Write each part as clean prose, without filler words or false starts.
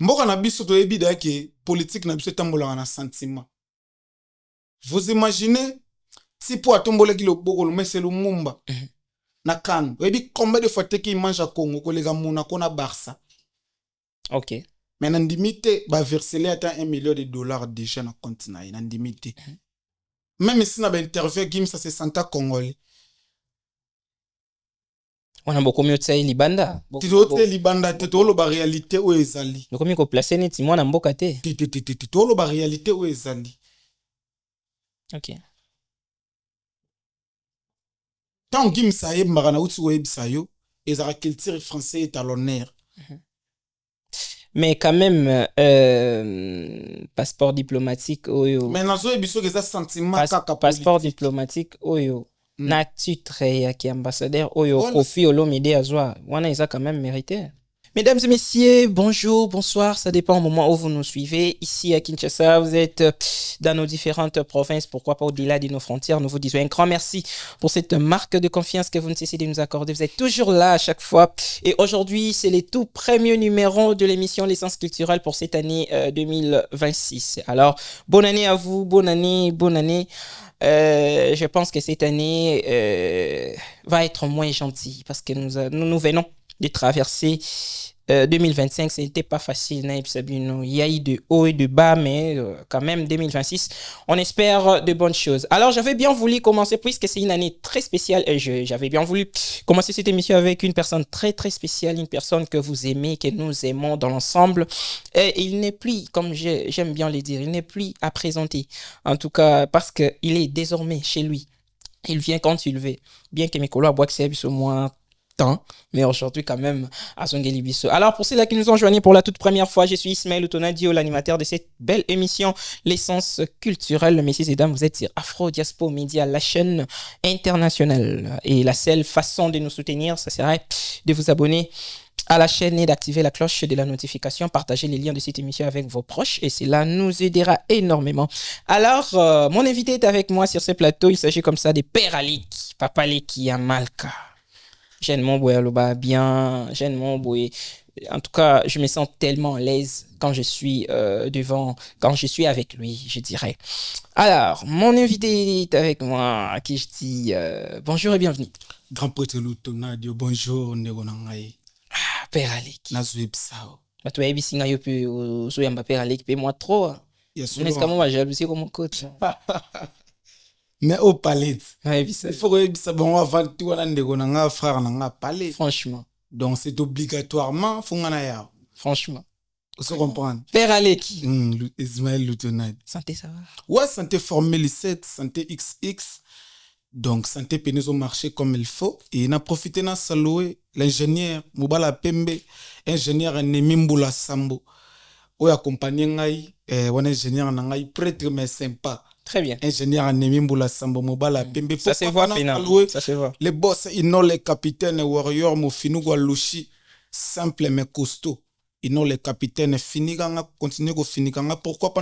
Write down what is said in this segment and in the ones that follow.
Mboka na biso toyebi da ke politique na biso tambola na sentiment. Vous imaginez si pour atombola ki loboko le mese Lumumba na kan. Oyebi combien de fois teki mange à Congo kolega muna kona Barça. OK. Mais nandimite ba verser ata $1 million déjà na compte na nandimite. Même si na ba interview Kim ça se senta congolais. On a beaucoup mieux de ça libanda. Titote libanda tolo ba réalité o ezali. Donc comme ko placer neti mwana mboka te. Tolo ba réalité o ezali. OK. Tant Kim ça y mbara na uti web sayo ezara culture français est à l'honneur. Mais quand même passeport diplomatique oyo. Mais nazo ebiso que ça sentiment kaka passeport diplomatique oyo. Na titre ya ki ambassadeur oyo Kofi Olomide azwa. Wana isa quand même mérité. Mesdames et messieurs, bonjour, bonsoir, ça dépend au moment où vous nous suivez. Ici à Kinshasa, vous êtes dans nos différentes provinces, pourquoi pas au-delà de nos frontières. Nous vous disons un grand merci pour cette marque de confiance que vous ne cessez de nous accorder. Vous êtes toujours là à chaque fois. Et aujourd'hui, c'est les tout premiers numéros de l'émission L'essence culturelle pour cette année 2026. Alors, bonne année à vous, bonne année, bonne année. Je pense que cette année va être moins gentille parce que nous venons de traverser 2025, ce n'était pas facile. Il y a eu de haut et de bas, mais quand même 2026, on espère de bonnes choses. Alors, j'avais bien voulu commencer, puisque c'est une année très spéciale, et j'avais bien voulu commencer cette émission avec une personne très très spéciale, une personne que vous aimez, que nous aimons dans l'ensemble. Et il n'est plus, comme j'aime bien le dire, il n'est plus à présenter. En tout cas, parce qu'il est désormais chez lui. Il vient quand il veut. Bien que mes collègues boivent au moins temps, mais aujourd'hui quand même à Zongeli Bisso. Alors pour ceux-là qui nous ont joignés pour la toute première fois, je suis Ismaël Outonadio, l'animateur de cette belle émission L'essence culturelle. Messieurs et dames, vous êtes sur Afro Diaspo Media, la chaîne internationale, et la seule façon de nous soutenir, ça serait de vous abonner à la chaîne et d'activer la cloche de la notification, partager les liens de cette émission avec vos proches et cela nous aidera énormément. Alors, mon invité est avec moi sur ce plateau, il s'agit comme ça de Père Aleki, Papa Aleki Yamalka. J'aime mon boy Aloba bien, j'aime mon boy. En tout cas, je me sens tellement à l'aise quand je suis quand je suis avec lui, je dirais. Alors, mon invité est avec moi, à qui je dis bonjour et bienvenue. Grand prêtre Lutonadio, bonjour, Negonangaye. Ah, Père Aleki. Nazuebsao. Bah, tu as vu singa yopi ou soyamba Père Aleki, paie moi trop. N'est-ce pas moi jalousie comme coach? Mais au palais, il faut que ça bon avant tout on frère n'a palais. Franchement. Donc c'est obligatoirement faut ya. Franchement. Vous comprenez? Père Aleki. Ismaël Lutonad. Santé ça va? Ouais, santé formule 7, santé XX. Donc santé pénèse au marché comme il faut et n'a profité na salouer l'ingénieur Mubala Pembe, ingénieur Nemimbula Sambo. Ou accompagné ngai un ingénieur ngai prêtre mais sympa. Très bien. Ingénieur Nemimbula Sambo Mubala Pembe. Ça se voit pénal. Ça se voit. Les boss, ils n'ont les capitaines warriors Mofinu Lushi simple mais costaud. Ils n'ont les capitaines finiganga continuer ko finiganga pourquoi pas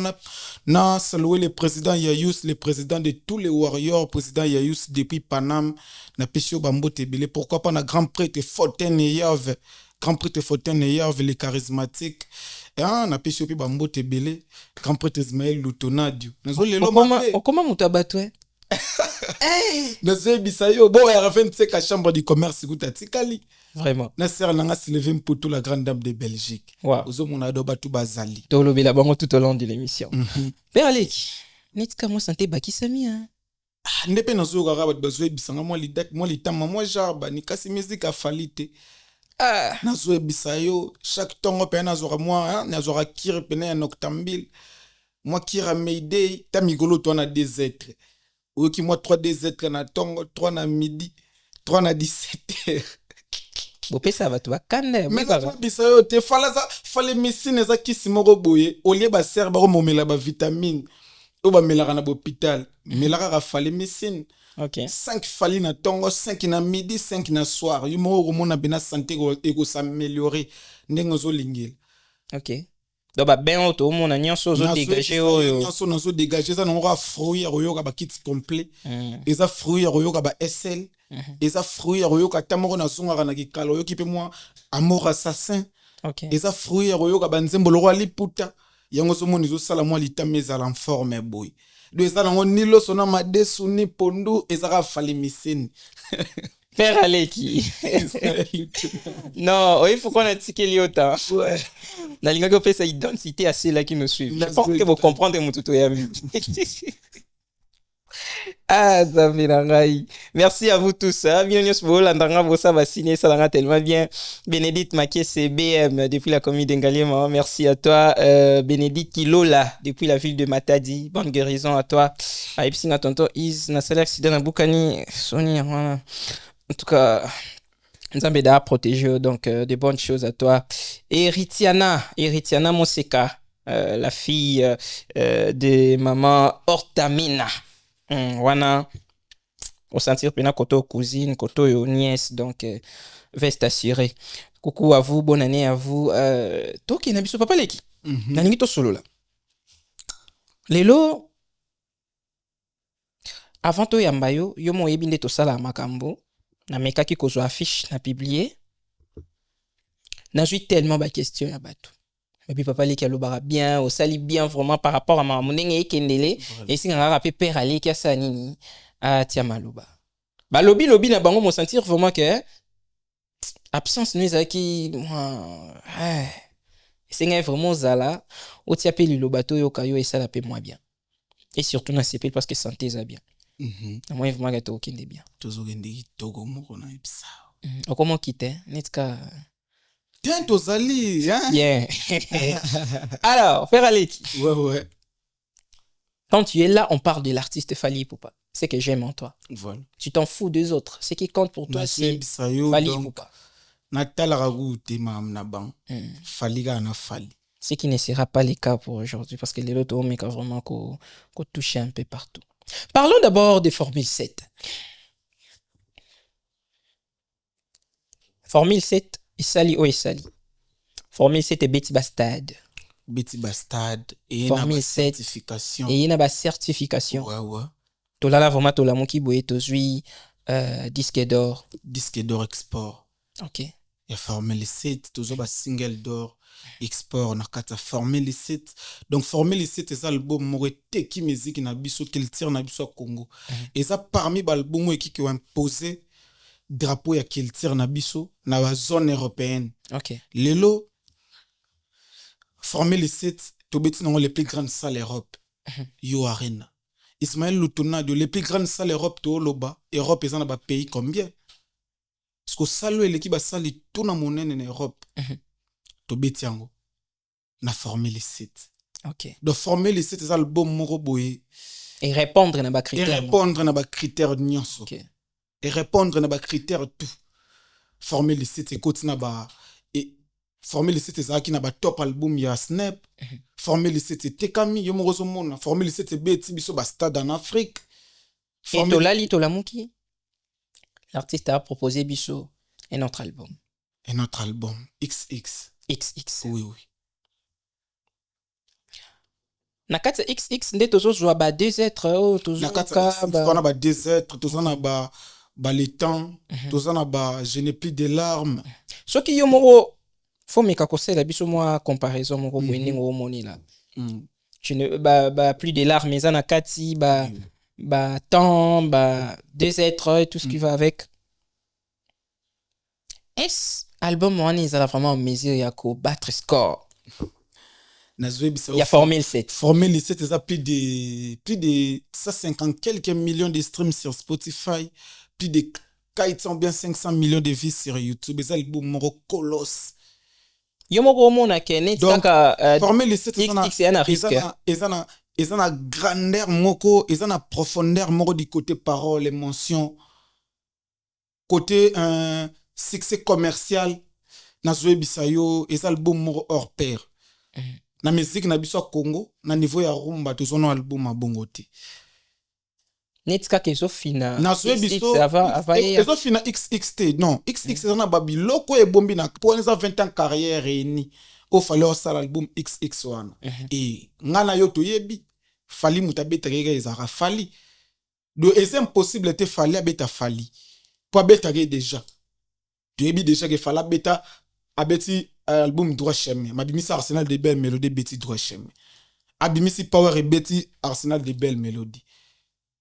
na saluer le président Yayous, le président de tous les warriors, président Yayous depuis Paname na Pesio Bambo Tebele, pourquoi pas na grand prêtre Fortin Yave, grand prêtre Fortin Yave le charismatique. Na Pesio Bambo Tebele, grand prêtre Ismaël Lutonadio. Comment mutabatwe? Nazo bisayo bon ya rafin tseka chambre du commerce gutatikali. Vraiment. Na sœur nanga Sylvain Poto, la grande dame de Belgique. Wow. Ozo mona do batu bazali. Tolobi la bango tout au long de l'émission. Père Aleki, netka mo santé baki sami hein. Ndepe nazo gara bat bazwe bisanga moi lidak moi litama moi jarba ni kasi musique a falite. Nazo bisayo chaque tongo pe nazo moi hein nazo kire pe na noctambil. Moi kira Mayday ta migolo to na des êtres. Ou qui moi 3 des êtres na tongo 3 na midi 3 na 17h. Bopé ça va toi kande mais bisayo te fallait médecine za kisimoko boye olie ba serre ba momela ba vitamine o ba melaka na hôpital melaka ka fallait médecine. OK. 5 fallait na tongo 5 na midi 5 na soir yumo ko mona bena santé ko s'améliorer ndengo zo lingela. OK. Donc ba ben auto mona nyonso zo dégager oyo nyonso nazo dégager ça n'aura fruit royo ka ba kit complet et ça fruit royo ka ba SL. Et ça fruit royo ka tamoko na songa na kikalo yo kipe moi amour assassin Ok. eza fruit ya koyoka banzembo lokwa liputa yango ozomona ezosala mwa litama ezala en forme boye do eza nango ni loso na madesu ni pondu ezaka fali miseni Père Aleki. Non, il faut qu'on ait tiqué l'IOTA. Ouais. La ligne qui fait sa identité à ceux-là qui nous suivent. Je Let's pense go. que vous comprendrez mon tuto. Ah, Zamirangai. Merci à vous tous. Bienvenue sur vous. L'andanga, vous ça va signer, ça va tellement bien. Bénédicte Maké, c'est BM depuis la commune d'Engalema. Merci à toi. Bénédicte Kilola depuis la ville de Matadi. Bonne guérison à toi. À Epsina Tonto Is, Nasser accident à Boukani. Sony, voilà. En tout cas, Nzambeda a protégé, donc de bonnes choses à toi. Et Ritiana Moseka, la fille de maman Hortamina. Wana, au sentir pena koto cousine, koto yo nièce, donc veste assurée. Coucou à vous, bonne année à vous. Toki na biso papa leki. Nalingi to solo la. Lelo, avant to yambayo, yo mo yebinde to sala makambo. Na mekaki kozwa affiche na publier na jui tellement ba question ya bato et puis papa leki alobara bien au sali bien vraiment par rapport à ma monenge ekendele et si ngaka rapé père aleki asa nini a tia maloba ba lobi na bango mo sentir vraiment que absence nous ezaki c'est nga vraiment zala o tia pe liloba to yo kayo esala pe moi bien et surtout na CP parce que santé za bien. Moi vraiment que to kinde bien. tozokende kitoko moko na epsa Comment quitter netka tiens tozali hein yeah. Alors Père Aleki, ouais quand tu es là on parle de l'artiste Fally Ipupa, c'est que j'aime en toi, voilà tu t'en fous des autres, ce qui compte pour toi c'est Fally Ipupa. natalaka kute mam na bang fali ka na fali Ce qui ne sera pas le cas pour aujourd'hui parce que les autres hommes ont vraiment qu'on touche un peu partout. Parlons d'abord de Formule 7. Formule 7 Isali o Isali. Formule 7 Betty Bastard. Betty Bastard et Formule na 7 certification et il y a une certification. ouais Tolala vraiment tolamu ki boye tozui disque d'or. disque d'or export OK. ya Formule 7 tozo ba single d'or export na kata Formule 7 donc Formule 7 eza album moko eteki musique na biso culture na biso ya Congo eza parmi ba album qui ont imposé drapeau ya culture na biso na ba zone européenne. OK. Lelo Formule 7 tobeti nango les plus grandes salles Europe Yo Arena Ismaël Lutona de les plus grandes salles Europe to loba Europe eza na ba pays combien parce que salo eleki ba sali tout na monene na Europe tobeti yango na Formule 7. OK. Donc Formule 7 eza album moko boye Et répondre na ba et critères. répondre na ba critères nyonso. OK. Et répondre na ba critères tout. Formule 7 ekoti na ba et Formule 7 ezalaki na ba top album ya Snap. Formule 7 etekami yo moko zomona. Formule 7 ebeti biso ba stade en Afrique. Et tolali tolamuki l'artiste a proposé biso un autre album. Un autre album XX. XX. Oui. Na kati XX nde tozozwa ba deux êtres o Na kati tozoka ba ba désert, tozana ba le temps, tozana ba je n'ai plus de larmes. Soki yo moko faut meka kosela biso mwa comparaison moko boye ngo moni là. Je ne ba plus de larmes eza na kati ba temps ba deux êtres et tout ce qui va avec. Est album wana ezala vraiment en mesure ya ko battre score. Il y a Formule 7. Formule 7, ça a plus de 150 quelques millions de streams sur Spotify, plus de 400 bien 500 millions de vues sur YouTube. C'est album moko colosse. Yo moko mona kene taka Formule 7 XX na risque. Ils ont une grandeur moko, ils ont une profondeur moko du côté parole, émotion, côté succès commercial. Na zoe bisayo, ils ont album moko hors pair. Na musique na biso Congo na niveau ya rumba tozono album a bongo te netka kezo fina na zoe biso ezo fina XXT non XX na babiloko e bombi na pour 20 ans carrière ni o fallait au sala album XX wana et ngana yo to yebi fali mutabeta keke ezara fali do c'est impossible te fali abeta fali pour abeta déjà tu yebi déjà que fala beta abeti album droit chemin mabimisi Arsenal de belles mélodies beti droit chemin abimisi Power et beti Arsenal de belles mélodies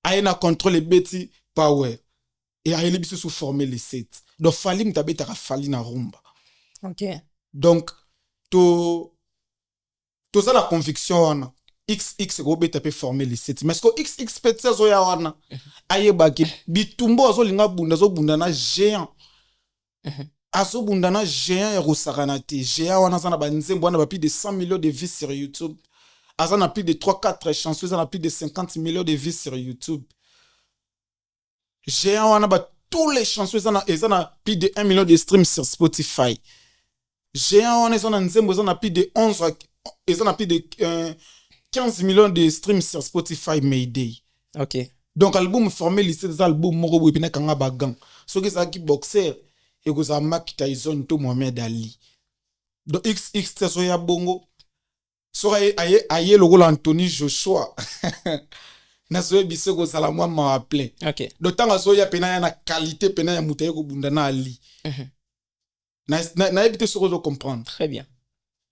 aina contrôle et beti Power et ayeli biso sous former les 7 donc fali mtabeta fali na rumba. OK. Donc to ça la conviction wana XX robeta peut former les 7 mais ce que XX peut ça zoya wana ayeba ki bitumbo azolinga bunda zo bunda na géant azo bunda na géant ya rosakana te géant wana zana banzembo wana ba plus de 100 millions de vues sur YouTube azana plus de 3-4 chansons azana plus de 50 millions de vues sur YouTube géant wana ba tous les chansons azana plus de 1 million de streams sur Spotify géant wana azana nzembo azana plus de 11 azana plus de 15 millions de streams sur Spotify Mayday. OK. Donc album formé lycée des albums moko boy pena kanga bagang so que ça qui boxer et que ça Mike Tyson to Mohamed Ali. Donc XX so ya bongo so aye le rôle Anthony Joshua na so biso ko sala moi m'a appelé. OK. Donc tant so ya pena na qualité pena ya mutaye ko bunda na Ali. Na éviter ce que comprendre. Très bien.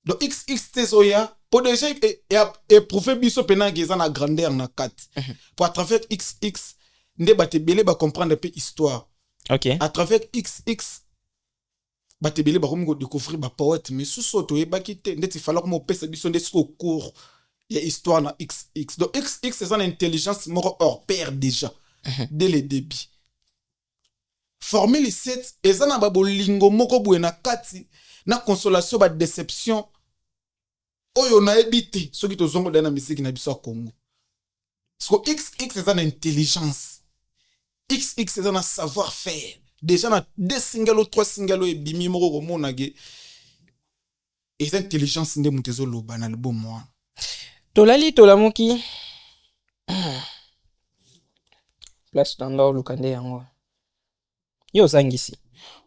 Donc XX so ya pour déjà éprouver biso pena que ça na grandeur na 4 pour à travers XX nde bate belé ba comprendre un peu histoire. OK. À travers XX bate belé ba comme découvrir ba poète mais sous soto e ba kité nde ti falloir mo pesa biso nde au cours ya histoire na XX. Donc XX c'est une intelligence mort hors pair déjà dès le début. Former les 7 ezana ba bolingo moko boye na kati na consolation ba déception oyo na ebité ce qui tozongo dans la musique na biso Congo. Parce que XX c'est une intelligence. XX c'est un savoir-faire. Déjà na 2 singles ou 3 singles et bimi moko komona ge. Et cette intelligence nde mutezo loba na album moi. Tolali tolamuki. Place dans l'or lukande yango. Yo zangisi.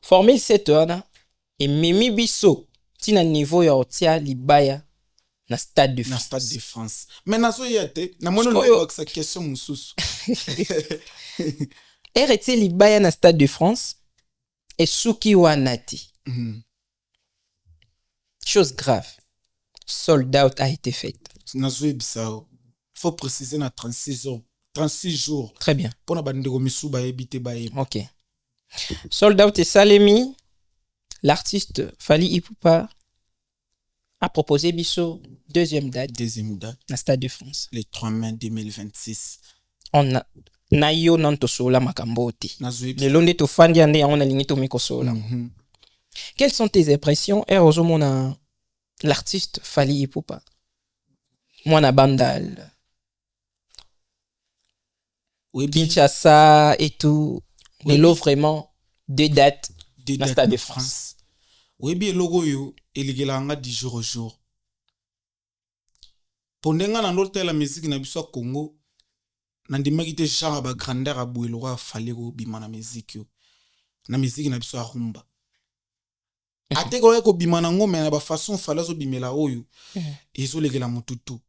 Former cette wana et mimi biso tina niveau ya otia libaya na Stade de France. Na Stade de France. Mais nazo yate na mono le sa question mususu. RT libaya na Stade de France et Suki Wanati. Chose grave. Sold out a été faite. Nazo ebisao. Faut préciser na 36 jours. 36 jours. Très bien. Pour na bandeko misu ba ebité ba e. OK. Sold out et Salemi, l'artiste Fally Ipupa a proposé biso deuxième date na Stade de France. Le 3 mai 2026. On a nayo nanto sola makamboti. Le londe to fandi ande on a limite miko sola. Quelles sont tes impressions erozomona l'artiste Fally Ipupa? Moi na bandal. Oui, Kinshasa et tout. Mais là vraiment deux dates na Stade de France. Oui, bien logo yo eligelanga 10 jours au jour. Pondenga na ndolta la musique na biso Congo. Nandimaki te genre ba grandeur abuelo wa Fally ko bima na musique yo. Na musique na biso a rumba. Ate ko bima na ngome na ba façon Fally zo bimela oyo. Ezo legela mututu.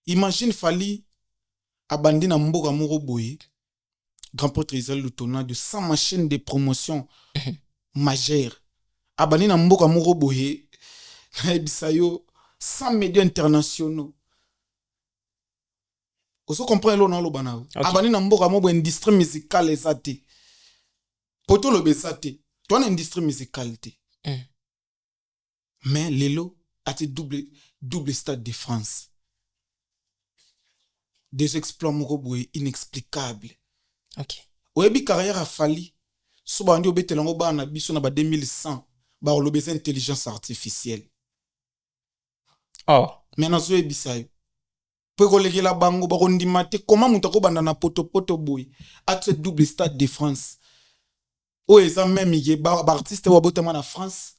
Imagine Fally abandi na mboka moko boye. Grand Prêtre Israël Lutona de 100 machines de promotion majeures. Abandi na mboka moko boye. Na ebisayo 100 médias internationaux. Oso comprendre lo na lo bana. Abandi na mboka moko industrie musicale ezate. Poto lo besate. Toi na industrie musicale te. Mais lelo a été double Stade de France. Des exploits moko boye inexplicables. OK. Oyebi carrière a Fally. So bandi obetelango ba na biso na ba 2100 ba olobeza intelligence artificielle. Oh, mais nazo ebisayo. Pe kolegela bango ba kondima te comment muta ko banda na poto boy at ce double Stade de France. O eza même ye ba artiste wa botama na France.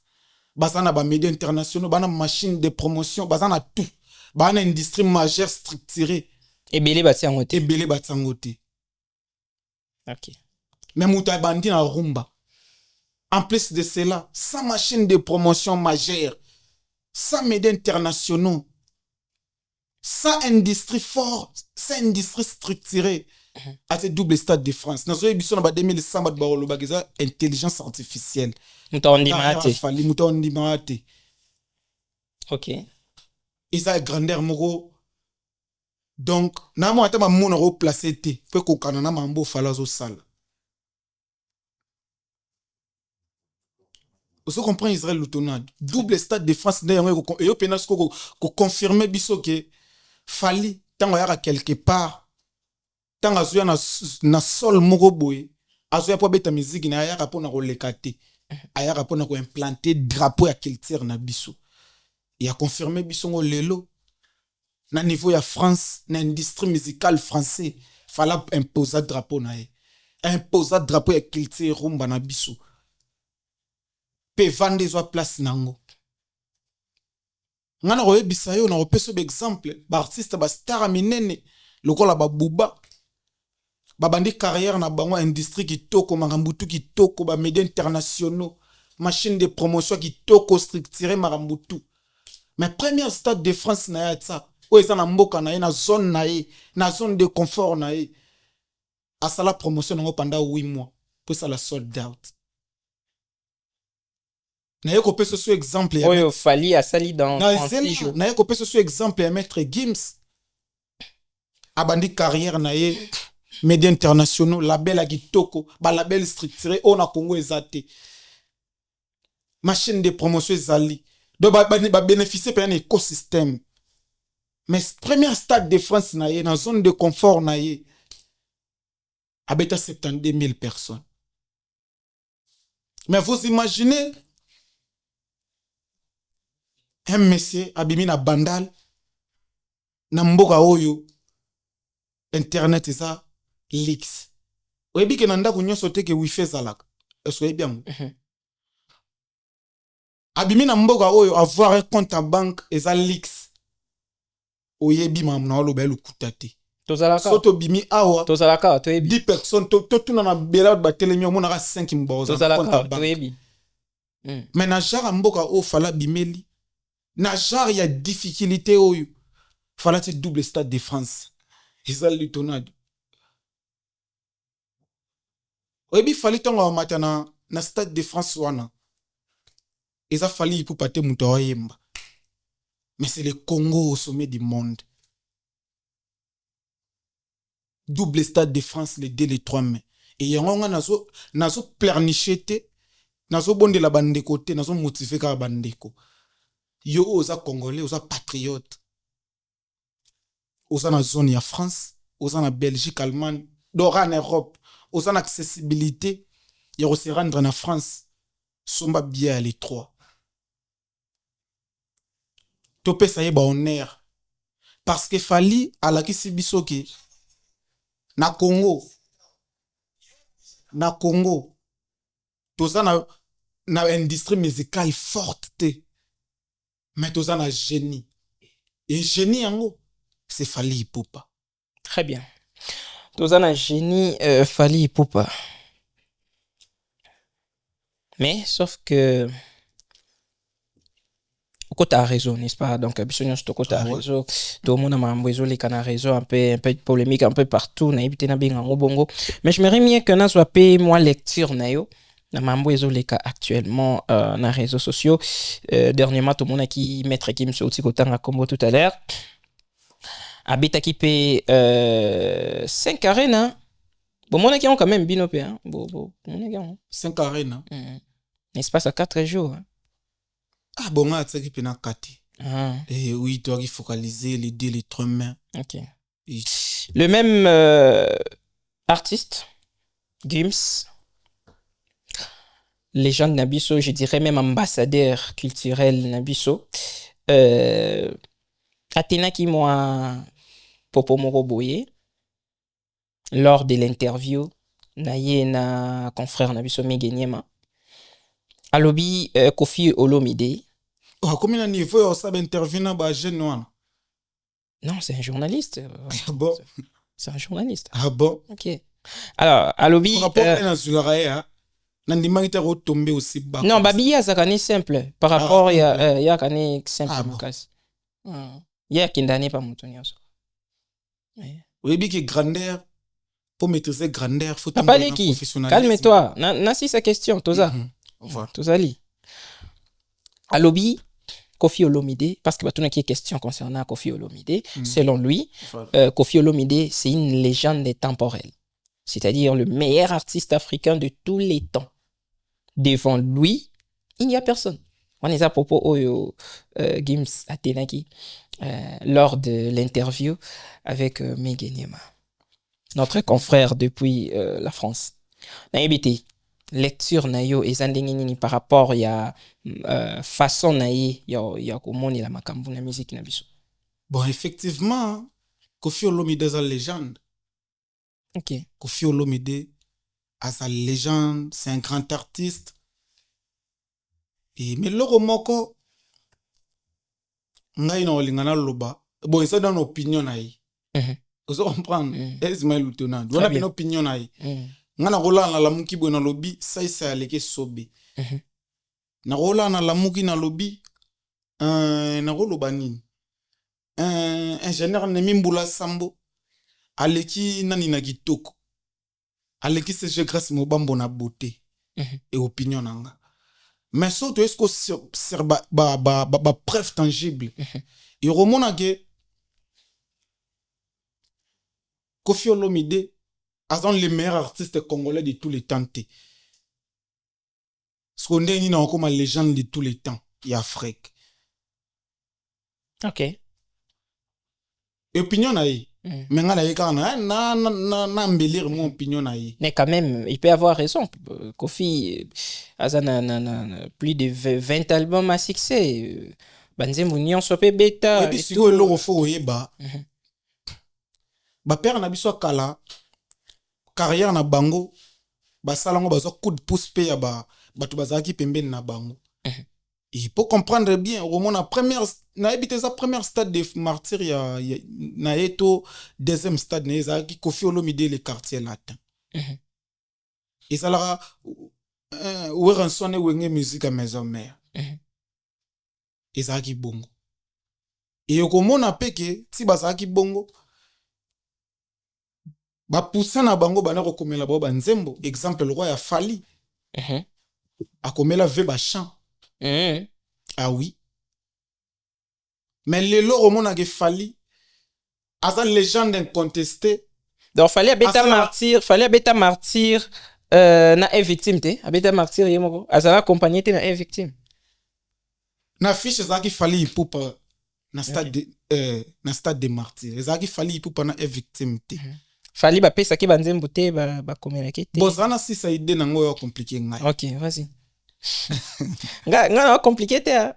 Bazana ba médias internationaux, bana machine de promotion, bazana tout. Bana industrie majeure structurée. Ebele batiangote. Ebele batiangote. OK. Mais muta bandi na rumba. En plus de cela, sans machine de promotion majeure, sans médias internationaux, sans industrie forte, sans industrie structurée, à ce double Stade de France. Nous avons besoin de 2100 intelligence artificielle. Muta ondimate. Muta ondimate. Ok. eza grandeur moko donc na mo ata mamona ko placer te pe ko kana na mambo fala zo sala vous comprenez Israël Lutonade double stade de France d'ailleurs et yo penas ko confirmer biso que fali tango yaka quelque part tango azuya na sol moko boye azuya po beta musique na yaka po na ko lekate ayaka po na ko implanter drapeau ya culture na biso et a confirmé biso ngo lelo na niveau ya France na industrie musicale français fala imposer drapeau na ye imposer drapeau ya culture rumba na biso pe vande zo place nango ngana ko yebisa yo na ko peso exemple ba artiste ba star minene lokola ba buba babandi carrière na bango industrie kitoko makambutu kitoko ba médias internationaux machine de promotion kitoko structuré makambutu mais premier stade de France na ya tsa o eza na mboka na ye na zone na ye na zone de confort na ye asala promotion nango pendant 8 mois pour ça la sold out na ye ko peso so exemple ya oyo fali asali dans 36 jours na ye ko peso so exemple ya maître Gims abandi carrière na ye médias internationaux label a kitoko ba label structuré on a Congo ezate machine de promotion ezali donc ba bénéficier par un écosystème mais premier stade de France na ye na zone de confort na ye abeta 72 000 personnes mais vous imaginez un monsieur abimi na bandal na mboka oyo internet eza leaks oyebi ke na ndako nyonso te ke wifi ezalaka est-ce oyebi yango abimi na mboka oyo avoir un compte en banque eza leaks oyebi mamu na oloba elukuta te tozalaka soto bimi awa tozalaka toyebi 10 personnes to tuna na bela batelemi omonaka 5 mboza tozalaka toyebi mais na genre mboka oyo fala bimeli na genre ya difficulté oyo fala te double stade de France eza lutonade oyebi fali tongo amata na stade de France wana eza fali pour pate muto ayemba mais c'est le Congo au sommet du monde double stade de France les 2 les 3 mai et yango nga nazo pleurnicher te nazo bondela bandeko te nazo motiver ka bandeko yo oza congolais oza patriote oza na zone ya France oza na Belgique Allemagne dora en Europe oza na accessibilité ya se rendre na France somba bien à l'étroit topesa ye ba honneur parce que fali alakisi biso ke na Congo toza na industrie musicale forte te mais toza na génie et génie yango c'est Fally Ipupa très bien toza na génie Fally Ipupa mais sauf que Kota a raison, n'est-ce pas? Donc, Bissonion, c'est Kota a raison. Tout le monde a mamboiso, les canards raison, un peu polémique, un peu partout. Na ibité na binga bongo. Mais je me remets que na soit payé moi lecture na yo. Na mamboiso les cas actuellement na réseaux sociaux. Dernièrement, tout le monde a qui mettre qui me sauti autant à combo tout à l'heure. Habita qui paye 5 arènes. Bon, mon qui ont quand même binopé, hein. Bon, mon 5 arènes. N'est-ce pas ça 4 jours? Hein? Ah bon, on qui pena 4. Et oui, tu dois focaliser les 2 les 3 mains. OK. Et... Le même artiste Gims, légende Nabiso, je dirais même ambassadeur culturel Nabiso. Athéna qui moi Popo Moroboye lors de l'interview na confrère Nabiso Megenyema alobi Kofi Olomide. Oh, combien de niveau ça intervenant ba jeune wana? Non, c'est un journaliste. Ah bon? C'est un journaliste. Ah bon? OK. Alors, alobi rapport na zulaya nandimaki ta retomber aussi bas. Non, babi ya zakani simple par rapport ya kani simple mukasi. Ya kindane pa mutu nyonso. Oui, bien que grandeur pour maîtriser grandeur faut un professionnalisme. Calme-toi. Na si sa question Toza. Voilà. Tozali. Alobi Kofi Olomide, parce que tout qui est question concernant Kofi Olomide, Mm. selon lui, Kofi Olomide, c'est une légende temporelle. C'est-à-dire le meilleur artiste africain de tous les temps. Devant lui, il n'y a personne. On est à propos Oyo Gims Atenaki lors de l'interview avec Megueniema, notre confrère depuis la France. Naïbité, lecture nayo et zandengini par rapport ya façon naïe ya komoni la makambu na musique na biso. Bon, effectivement, Kofi Olomide est une légende. Ok. Kofi Olomide est une légende, c'est un grand artiste. Et mais loko moko ngai na olingana loba. Bon, c'est dans l'opinion naïe. Vous comprenez? Est-ce que vous avez une opinion naïe? Nga na rola na lamuki bo na lobi ça aleke sobe. Na rola na lamuki na lobi na roloba nini? Ingénieur Nemi Mboula Sambo aleki nani na kitoko. Aleki c'est grâce mobambo na beauté et opinion nanga. Mais surtout est-ce que c'est ba preuve tangible. Et remona que Kofi Olomide sont les meilleurs artistes congolais de tous les temps. Ce qu'on dit comme une légende de tous les temps. Il y a Afrique. Ok. Opinion naïe. Mais na embellir mon opinion naïe. Mais quand même, il peut avoir raison. Kofi a plus de 20 albums à succès. Banzem Union Sope Beta. Et puis si vous le refait ba. Ba père na biso kala carrière na bango ba salango bazo coup de pouce pe ya ba batu bazaki pembeni na bango. Et pour comprendre bien, au moment na habité sa première stade de martyr na eto deuxième stade na ezaki Kofi Olomide le quartier latin. Et ça la ou rançonné wenge musique à maison mère. Ezaki bongo. Et au moment peke si bazaki bongo ba poussin na bango bana ko komela ba nzembo exemple le roi ya Fali. A komela ve ba chant. Ah oui. Mais le loro mona ke Fali asa légende incontestée. Donc fallait beta martyr na une victime te, beta martyr yemoko asa accompagné te na une victime. Na fiche zaki Fali ipupa na stade de martyr. Ezaki Fali ipupa na une victime te. Fali ba pesa ki banzembo te ba komela ke te. Bozana si ça idée nango yo compliqué ngai. OK, vas-y. Nga compliqué te.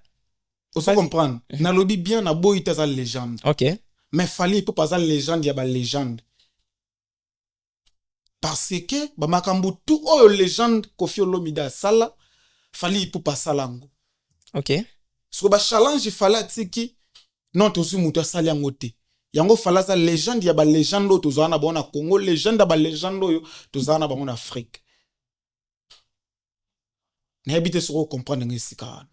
Vous comprendre. Na lobi bien na boy ta légende. OK. Mais Fali ipupa za légende ya ba légende. Parce que ba makambu tout oyo légende Kofi Olomide sala Fali ipupa salango. OK. So ba challenge fala tiki non to su muta sali yango te. Yango fala za légende ya ba légende to zana bona Congo, légende ba légende yo to zana ba na Afrique. Na habite so comprendre ngisika.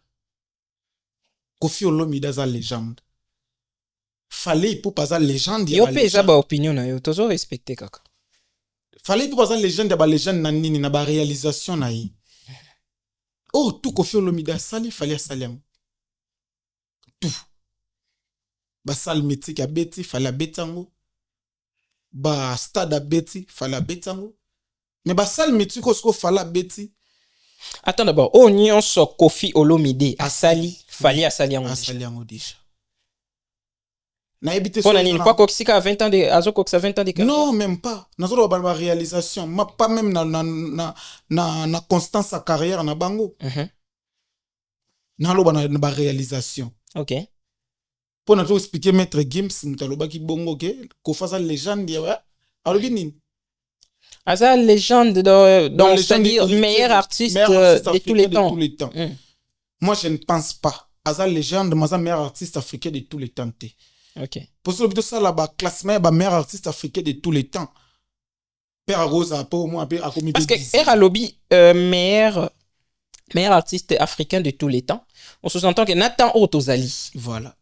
Kofi Olomide za légende. Fallait pour pas za légende ya ba légende. Yo pesa ba opinion na yo, tozo respecter kaka. Fallait pour pas za légende ya ba légende na nini na ba réalisation na yi. Oh, tout Kofi Olomide sali fallait saliam. Tout. Ba salle mythique à Betty, fallait betango. Ba stade à Betty, fallait betango. Mais ba salle mythique osko fallait Betty. Attends d'abord, on y on so Kofi Olomide à sali, fallait à saliango. À saliango déjà. Na ebité so. On a ni quoi koksika 20 ans de azo koksa 20 ans de carrière. Non, même pas. Na zo ba réalisation, ma pas même na constance à carrière na bango. Na lo ba réalisation. OK. Pour nous expliquer maître Gims mutaloba ki bongo ke ko fa sa légende ya alobi nini asa légende donc c'est-à-dire meilleur artiste de tous les temps. Moi je ne pense pas asa légende mais meilleur artiste africain de tous les temps. OK. Pour ce plutôt ça là bas classement ba meilleur artiste africain de tous les temps. Père Rosa pour moi a commis parce que Era Lobby meilleur artiste africain de tous les temps. On sous-entend que Nathan Otozali. Voilà.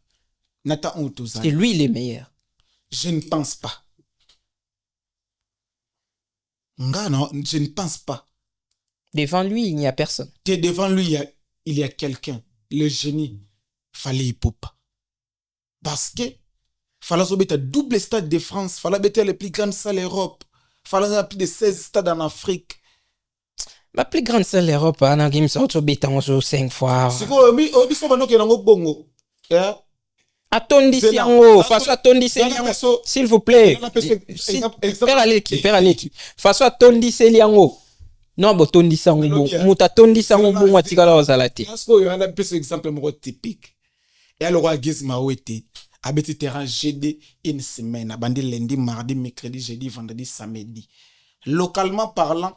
Nathan Otozali. C'est lui le meilleur. Je ne pense pas. Non, je ne pense pas. Devant lui, il n'y a personne. Devant lui, il y a quelqu'un, le génie. fallait Ipupa. Parce que fallait mettre double stade de France, fallait mettre les plus grandes salles d'Europe, fallait mettre plus de 16 stades en Afrique. La plus grande salle d'Europe, on a gagné 5 fois. C'est quoi, on dit ça maintenant qu'il y a un bongo. Attendez, façon attendez, s'il vous plaît. Père Aleki. Façon attendez, non, bon, tondi sango, muta tondi sango bon watikala ozalati. Parce que y a un exemple typique. Et alors, à Gizma Ouete, habité terrain GD une semaine, abandé lundi, mardi, mercredi, jeudi, vendredi, samedi. Localement parlant,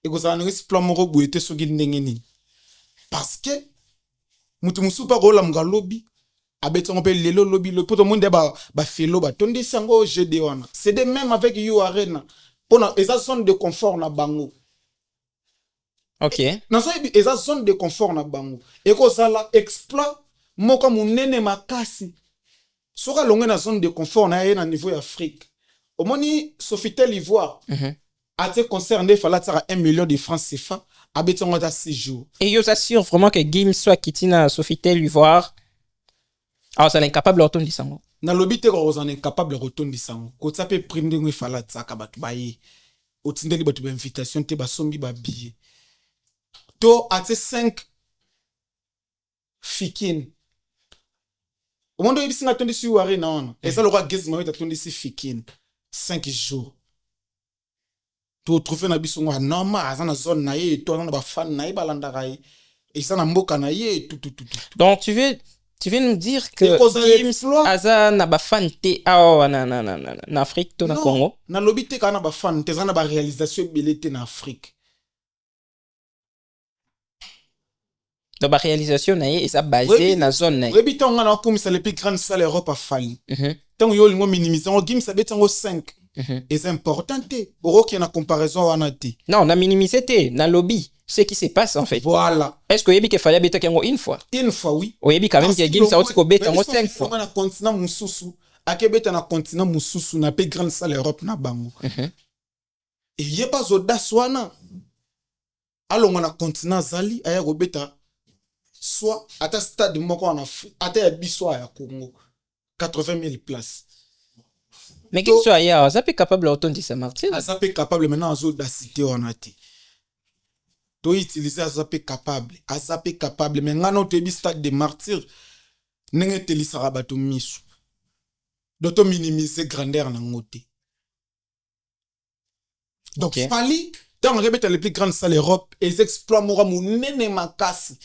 et que ça en risque plan moro bouete so gindengeni. Parce que, mutumusu pa rola mga lobby, habité on peut lelo lobby, le poto monde ba felo ba tondi sango GD wana. C'est de même avec You Arena. Pour esa zone de confort na bango. Ok. Na so esa zone de confort na bango. Et ko sala exploit moko munene makasi. Soka longue na zone de confort na ye na niveau Afrique. Omoni Sofitel Ivoire. A été concerné fallait tira 1 million de francs CFA habitant à 6 jours. Et yo s'assure vraiment que Gims soit quitté na Sofitel Ivoire. Alors ça l'incapable de retourner sango. Na lobby te ko on incapable de retourner sango. Ko tsape prime de fallait tsaka batu baye. Otindeli batu ba invitation te ba sombi ba billet. To a été 5 fikin. Au moment où il s'est attendu sur Arena on. Et ça le roi Gizmo est attendu sur fikin 5 jours. To trouver na biso ngwa normal azana zone na ye to na ba fan na ye balanda kai. Et ça na mboka na ye tout. Donc tu veux nous dire que Gims aza na ba fan te na Afrique to na Congo. Na lobby te kana ba fan te zana ba réalisation belete na Afrique. Donc ba réalisation na ye et ça basé na zone na. Rebi tonga na comme ça les plus grandes salles Europe a fallu. Tant yo lingo minimiser on Gims abetango 5. Et c'est important te. Oro qui na comparaison wana te. Non, on a minimisé te na lobby. Ce qui se passe en fait. Voilà. Est-ce que yebi ke fallait beta kengo une fois? Une fois oui. O yebi quand même que Gims a aussi ko beta ngo 5 fois. Na continent mususu. Akebeta na continent mususu na pe grande salle Europe na bango. Et yé pas audace wana. Alors on a continent zali aya ko beta soit ata stade moko na ata ya biso ya Congo 80 000 places. Mais qu'il soit ailleurs, ça peut capable de retourner sa martyr. Ça peut capable maintenant aux audacité on a été. To utiliser ça peut capable mais ngano te bi stade de martyr nenge telisara bato misu. D'auto minimiser grandeur na ngote. Donc fali dans rebeta les plus grandes salles Europe et exploit mora munene makasi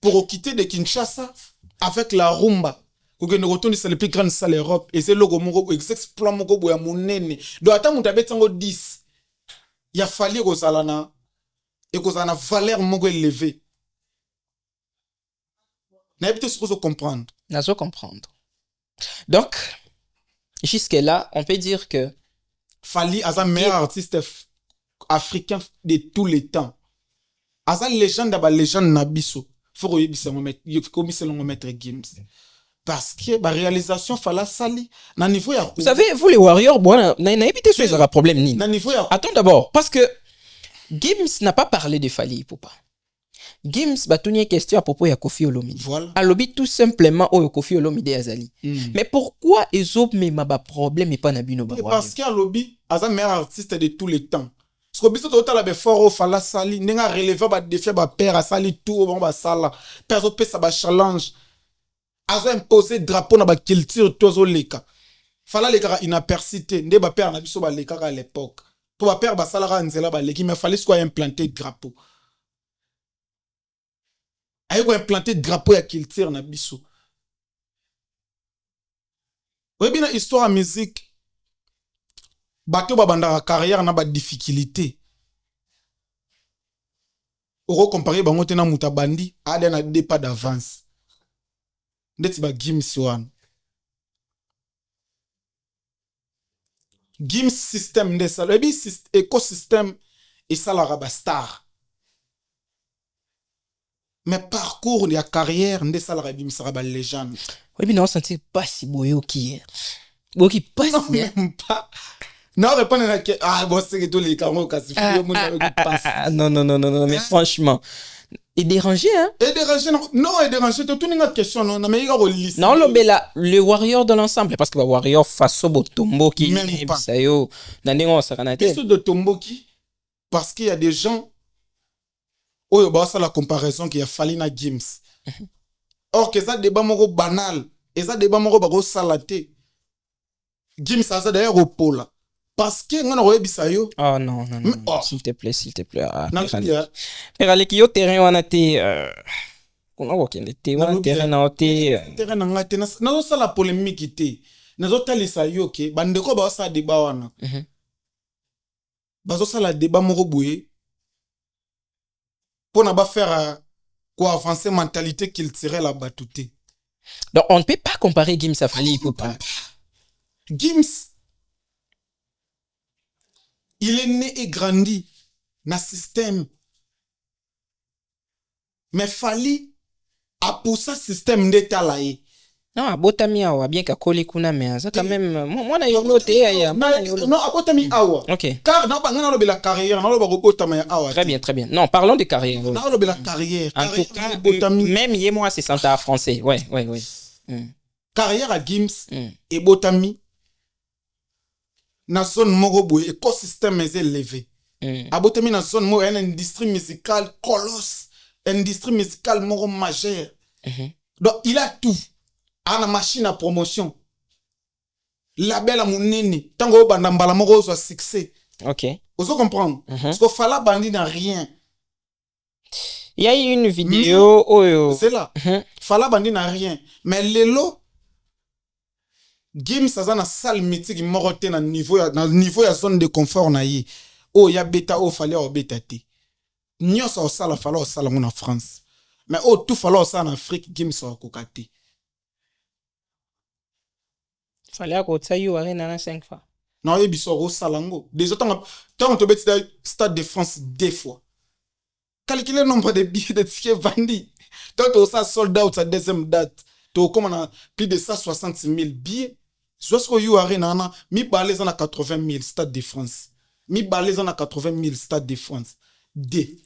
pour quitter de Kinshasa avec la rumba. Quand nous retournons sur les plus grandes salles Europe et c'est logo moko exploit moko boya munene. Donc attends muta betango 10. Il a fallu que salana et que ça na valeur moko élevée. N'habite ce que vous comprendre. Nazo comprendre. Donc jusque là, on peut dire que Fali as un meilleur artiste africain de tous les temps. As une légende d'aba légende nabiso. Faut que mettre Gims. Parce que la réalisation fallait sali na niveau ya. Vous savez vous les Warriors bon na évité ce sera problème ni. Na niveau ya. Attends d'abord parce que Gims n'a pas parlé de Fally Ipupa. Gims batounie question à propos de Koffi Olomide. Voilà. Alobi tout simplement au Koffi Olomide azali. Mais pourquoi ezop me ma problème et pas na bino ba? Parce que Alobi as un meilleur artiste de tous les temps. Parce que biso total la be fort fala sali nenga relever ba défi ba père a sali tout bon ba sala. Perso pe ça ba challenge. Azo imposer drapeau na ba culture tozo leka. Fala leka inapercité nde ba père na biso ba leka à l'époque. To ba père ba sala ra nzela ba leki mais fallait quoi implanter drapeau. Ayo implanter drapeau ya culture na biso. Oui bien histoire musique. Bato ba banda carrière na ba difficulté. Oro comparer bango te na mutabandi ada na deux pas d'avance. Ndeti ba Gims one. Gims système de ça, le écosystème et ça la ba star. Mais parcours de la carrière de ça la Gims sera ba légende. Oui mais non sentir pas si boyo qui est. Boyo qui pas non même pas. Non répondre à bon c'est que tous les carreaux casse non mais franchement Et dérangé, hein? Et déranger, non, et déranger, tout une question, non, mais il y a un Non, le warrior de l'ensemble, parce que le warrior face au tombeau qui même pas. bisayo, dans sakanate. Question de Tomboki, parce qu'il y a des gens, oh, bah, ça la comparaison qu'il y a Falina Gims. Or, que ça débat moro banal, et ça débat moro bago salaté. Gims, ça d'ailleurs au pôle. Parce que, on a bisayo. Oh non, non, non, Oh. s'il te plaît, s'il te plaît. Ah, Non, il y a. Perale ki yo terrain wana te, kuna wakende te, wana terrain na te. Terrain na ngate, na ça la polémique te. Na talisa yo ke, bandeko ba ça débat wana. Bazo ça la débat moro boué. Pour n'a pas faire quoi avancer mentalité culturelle à batouté. Donc on ne peut pas comparer Gims à Fally Ipupa. Gims, il est né et grandi dans le système. Mais Fally a poussé le système d'état là. Non, abotami awa bien ka koli kuna mais ça quand même moi na yolo te ya. Non, abotami awa. OK. Car na bangana lo la carrière, na lo ba robotami awa. Très bien, très bien. Non, parlons de carrière. Na lo la carrière. En tout cas, même yé moi c'est santa français. Ouais. Carrière à Gims et botami. Na zone moko boy écosystème est élevé. Abotami na zone mo une industrie musicale colosse, industrie musicale moko majeure. Donc il a tout. A la machine à promotion. Label à mon nene. Tant que banda mbala moko soit succès. OK. Vous comprendre? Parce que Fala Bandi n'a rien. Il y a eu une vidéo c'est là. Fala Bandi n'a rien. Mais lelo Gims ça na salle mythique moroté na niveau ya zone de confort na yi. Oh ya beta oh fallait au beta te. Nyos au sala fala au sala en France. Mais oh tout fala au sala en Afrique Gims au kokate. Fallait que tu ailles à 5 fois. Non, il y a au salango. Déjà, tant on te met Stade de France 2 fois. Calculez le nombre de billets de tickets vendus. Tant que ça sold out sa deuxième date, tu as plus de 160 000 billets. Soit que you arena, mi balais en a 80 000 Stade de France. Mi balais en a 80 000 Stade de France. D.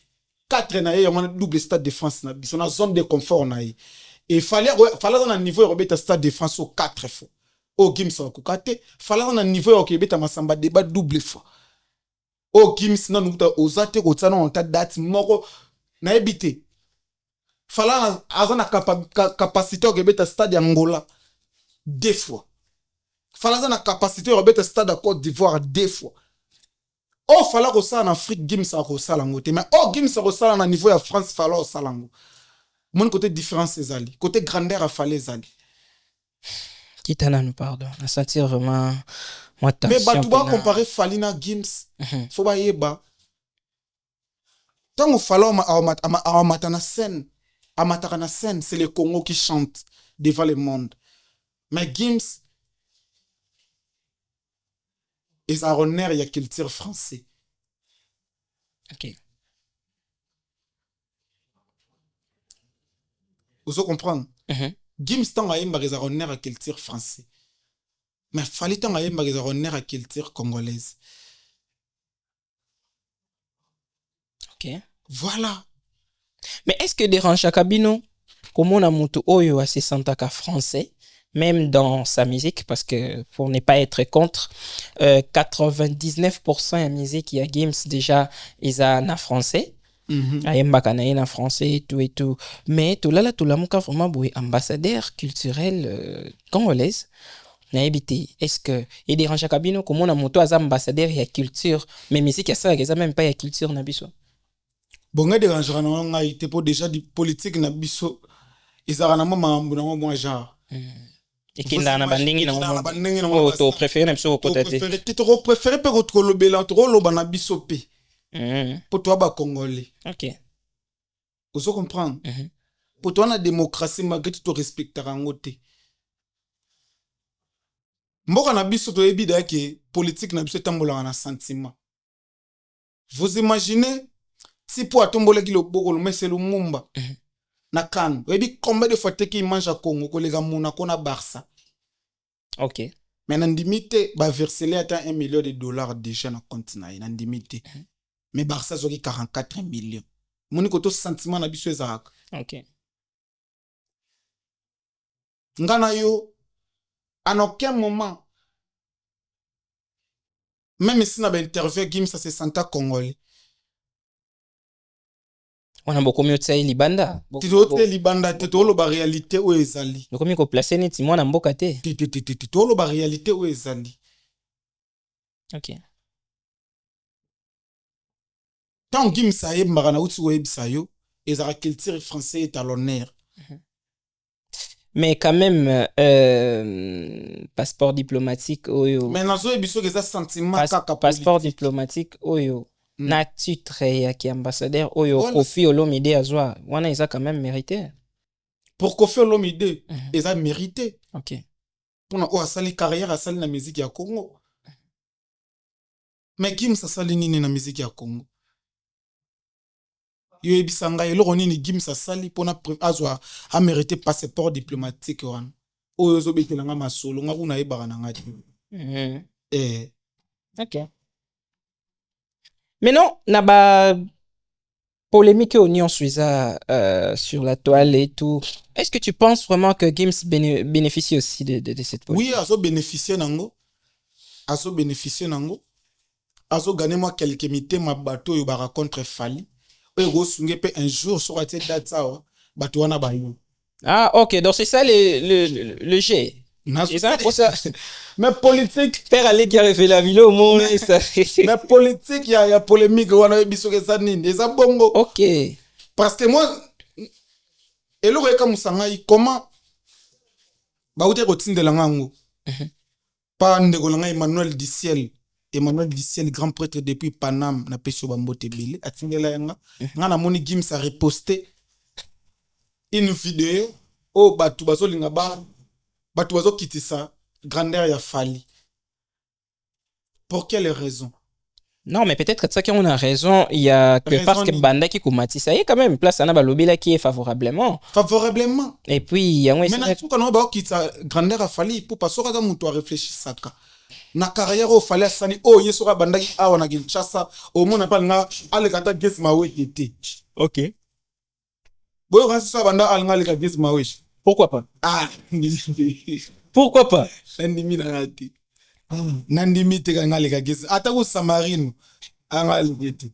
4 na y a double Stade de France. Ils sont dans zone de confort. Et fallait dans un niveau de Stade de France au 4 fois. O Gims wa kokate fala na niveau ya okebeta masamba débat double fois o Gims na nuta ozate ko tsana on ta date moko na ebité fala azana capacité okebeta stade ya Angola 2 fois fala azana capacité okebeta stade à Côte d'Ivoire 2 fois o fala ko sala en Afrique Gims a ko sala ngote mais o Gims ko sala na niveau ya France fala o sala ngo mon côté différence ezali côté grandeur a fallait ezali. Kitana nous pardon. À sentir vraiment moi mais bah tu vas comparer Falina Gims. Faut pas yeba. Tant que Fala a matana scène, a matana scène, c'est le Congo qui chante devant le monde. Mais Gims est à honneur il y a culture français. OK. Vous comprenez? Gims tant a yemba à honneur à culture français. Mais Fali tant a yemba à honneur à culture congolaise. OK. Voilà. Mais est-ce que dérange Kabino comme on a monté oyo à 60 cas français même dans sa musique parce que pour ne pas être contre 99% de musique il y a Gims déjà ils en français. Ayemba kanaïna français et tout mais tout là tout la muka vraiment boy ambassadeur culturel congolaise na habité est-ce que et dérange Kabino comme on a moto az ambassadeur ya culture mais musique ça même pas ya culture na biso bon nga dérange na nga ité pour déjà du politique na biso izara na mama mbuna mo genre et qui na bandingi na oh to préféré na biso ko tete to préféré pe ko lobela to loba na biso pe. Pour toi, bah, Congolais. OK. Vous comprenez? Pour toi, la démocratie, malgré tout, tu respecteras en côté. Mboka na biso to ebida ke politique na biso tambola na sentiment. Vous imaginez si pour atombola ki loboko le mese Lumumba na kan. Ebi combien de fois te ki mange à Congo ko lega muna ko na Barça. OK. Mais nan limite ba verser ata $1 million déjà na compte na nan limite. Mais Barça zoki 44 millions. moni koto sentiment na biso ezalaka. Ok. Ngana yo, en aucun moment, même si on a interview Gims, ça se sentait congolais. On a beaucoup mieux de ça, Libanda. Tito libanda, tito lo ba réalité ou ezali. Donc, on a placé net, moi, on a kate. Tito lo ba réalité ou ezali. Ok. Tant Gims a yeb marana uti web sayo, ezara culture français est à l'honneur. Mais quand même, passeport diplomatique, oyo. Mais nazo ebiso que ça sentiment kaka passeport diplomatique, oyo. Na titre ya ki ambassadeur, oyo Kofi Olomide azwa. Wana isa quand même mérité. Pour Kofi Olomide, ils ont mérité. Ok. Pour na asali carrière asali na musique ya Congo. Mais Gims asali nini na musique ya Congo? Yo ebisanga eloko nini Gims asali pona azwa a mérité passeport diplomatique wana. Oyo zo betelanga masolo nga kuna yebaka na ngati. Ok. Maintenant, na ba polémique au Nyon Suiza sur la toile et tout. Est-ce que tu penses vraiment que Gims bénéficie aussi de cette polémique? Oui, azo bénéficier nango. Azo bénéficier nango. Azo gagner moi quelques mités ma bateau yo ba contre Fali. Oyo go sunge pe un jour sur cette date ça bateau wana ba yo. Ah, OK, donc c'est ça le G. C'est ça pour ça. Mais politique faire aller qui a révélé la ville au monde ça. Mais politique il y a polémique wana biso ke ça nini eza bongo. OK. Parce que moi eloko eka musangai comment ba uté ko tindela ngango. Pa ndeko langa Emmanuel Diciel grand prêtre depuis Paname na peso bambote belé atindela yanga ngana moni Gims a reposté une vidéo au batu bazolinga batu bazokitisa grandeur ya Fali. Pour quelle raison? Non, mais peut-être que ça qu'on a raison, il y a que parce que Banda qui comati ça y est quand même place ana balobi là qui est favorablement. Et puis il y a mais na tout kana ba kitisa grandeur ya Fali pour pas soka muto a réfléchir saka. Na carrière au Fali asani yesoka Banda ki awa na Kinshasa au monde pas nga ale kata guess mawe été. OK. Boyo kasi sa Banda al nga le guess mawe. Pourquoi pas? Ah, pourquoi pas? Nandimi na ngati. Nandimi te nga le guess. Ata ko Samarino anga le été.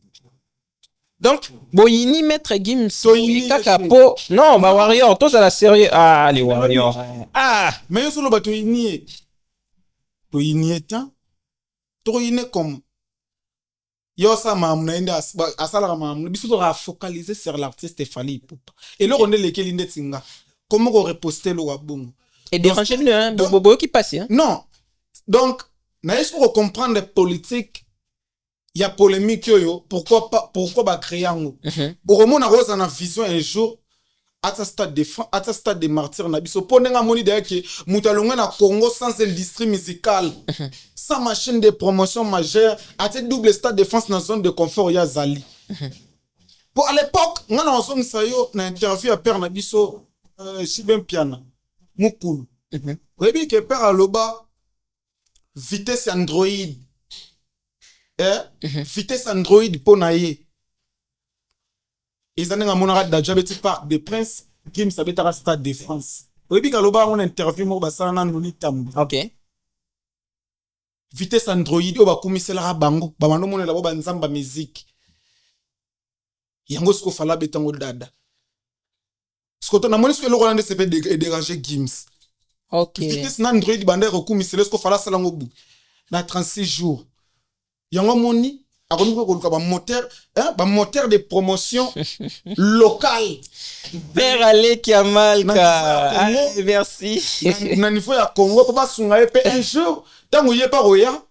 Donc, Boyini maître Gims kaka po non ba warrior tous à la sérieux ah les warriors. Ah, mais yo solo bato ini to ini ta to ini comme yo sa mamna inde asala mamna biso to focaliser sur l'artiste Fali Ipupa et là on est lequel inde tinga comment on reposter le wabung et déranger le hein bobo qui passe hein non donc na est-ce qu'on comprend les politiques il y a polémique yo pourquoi ba créer ngo au moment na rose na vision un jour à ce stade de martyr na biso ponenga moni d'ailleurs que mutalonga na Congo sans industrie musicale sans machine de promotion majeure à ce double stade de France dans zone de confort ya zali pour à l'époque ngana osong sayo na interview à père na biso Sibem Piana mukulu rebi que père aloba vitesse Android vitesse Android ponaye ils ont monara d'Adjabeti Parc des Princes Gims abetara Stade de France rebi kaloba on interview mo basana noni tam. OK. Vitesse Android o bakumisela bango ba mano monela bo banzamba musique yango sko fala betango dada sko na moni sko eloko na ndese pe déranger Gims. OK. Vitesse Android banda rekumisela sko fala salango bu na 36 jours yango moni ba moteur de promotion local vers aller qui a mal ka merci na niveau ya Congo pa sunga pe un jour tango ye pa roya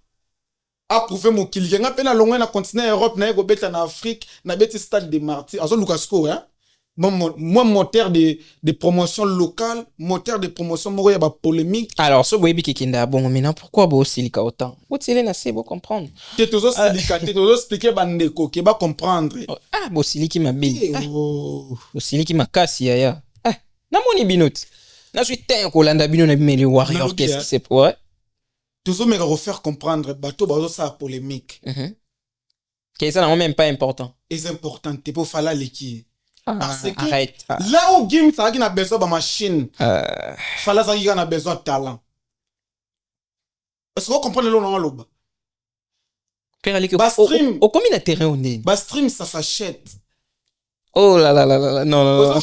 approuver mon client nga pe na longwe na continent Europe na go beta na Afrique na beti stade de martyr azo Lucasco hein moi moteur de promotion locale moteur de promotion moko ya ba polémique. Alors ce webi kikinda bon maintenant pourquoi bo silika autant bo tile na c'est beau comprendre te tozo silika te tozo expliquer bandeko ke ba comprendre ah bo siliki mabili bo siliki makasi ya na moni binot na suis ten ko landa bino na bimeli warrior qu'est-ce qui c'est ouais tozo me refaire comprendre bato bazo sa polémique Que ça n'est même pas important. C'est important. T'es pas fala leki. Parce que Arrête. là où Gim ça qui a besoin de machine. Fala ça qui a besoin de talent. Est-ce que vous comprenez le nom là? Père Ali, Stream. combien d'intérêt on est? Stream ça s'achète. Oh là là là là, non.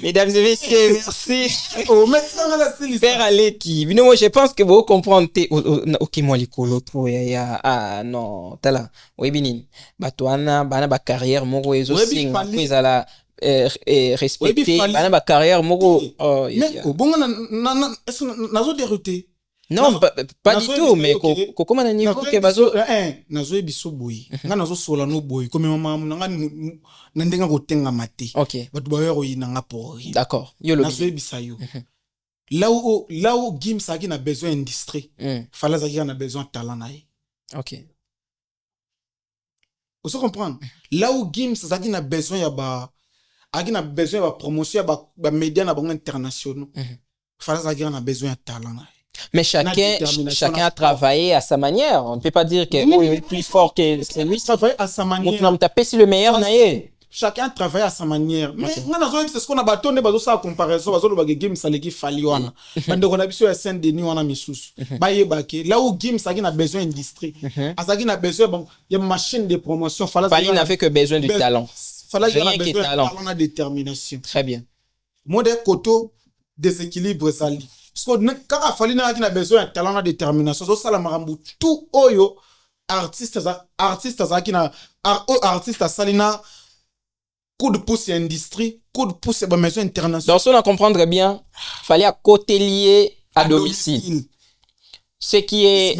Mesdames et messieurs, merci. Oh, maintenant, là, c'est Père Aleki. Moi, je pense que vous comprenez. Ok, moi, les colos, non, t'as là. Oui, binin. Batoana, bana, carrière, moro, aussi, puis à la respecter. Bana, carrière, moro. Oh, mais, bon, est-ce que nazo dérouté? Non, pas du tout, mais comment on a niveau que bazo nazo ebiso boy nga nazo sola no boy comme maman nga nandenga ko tenga mate OK batu ba yero yina nga pori d'accord yo lo nazo ebisa yo là où Gim ça qui a besoin d'industrie fallait ça qui a besoin de talent nae OK vous comprenez là où Gim ça qui a besoin ya ba a besoin de promotion ba médias na ba internationaux fallait ça qui a besoin de talent nae. Mais chacun a travaillé à sa manière. On ne peut pas dire que est plus fort que c'est lui. Travaille à sa manière. On taper sur le meilleur naïe. Chacun travaille à sa manière. Mais c'est ce qu'on a bâtonné bazo sa comparaison bazo le bagage game ça les qui fali wana. Bande on a biso ya scène de nuit wana misusu. Ba yebake là où game ça qui a besoin d'industrie. À ça qui a besoin bon il y a machine de promotion Fali n'a fait que besoin du talent. Fallait qu'il a besoin de talent, on a détermination. Très bien. Moi des koto déséquilibre ça li. Parce que quand il fallait qu'il a besoin de talent, de détermination, ça la marambu tout oyo artiste qui na artiste salina coup de pouce industrie, coup de pouce ba maison internationale. Donc ça on comprendre bien, fallait à côté lié à domicile. Ce qui est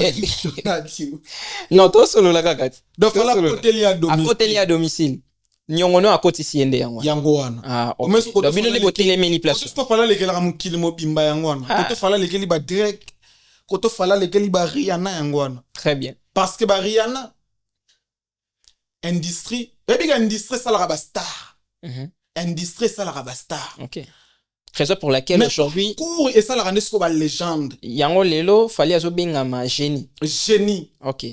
non toi solo la gagati. Donc fallait à côté lié à domicile. À côté lié à domicile. Nyongono à côté siende yango wana ah ok donc bino le côté les mini place ko fala lekela mukili mobimba yango wana ko fala lekeli ba direct ko to fala lekeli ba Rihanna yango wana très bien parce que ba Rihanna industrie industrie ça la ba star industrie ça la ba star ok raison pour laquelle aujourd'hui cours et ça la rendre ce ba légende yango lelo fallait azo benga ma génie ok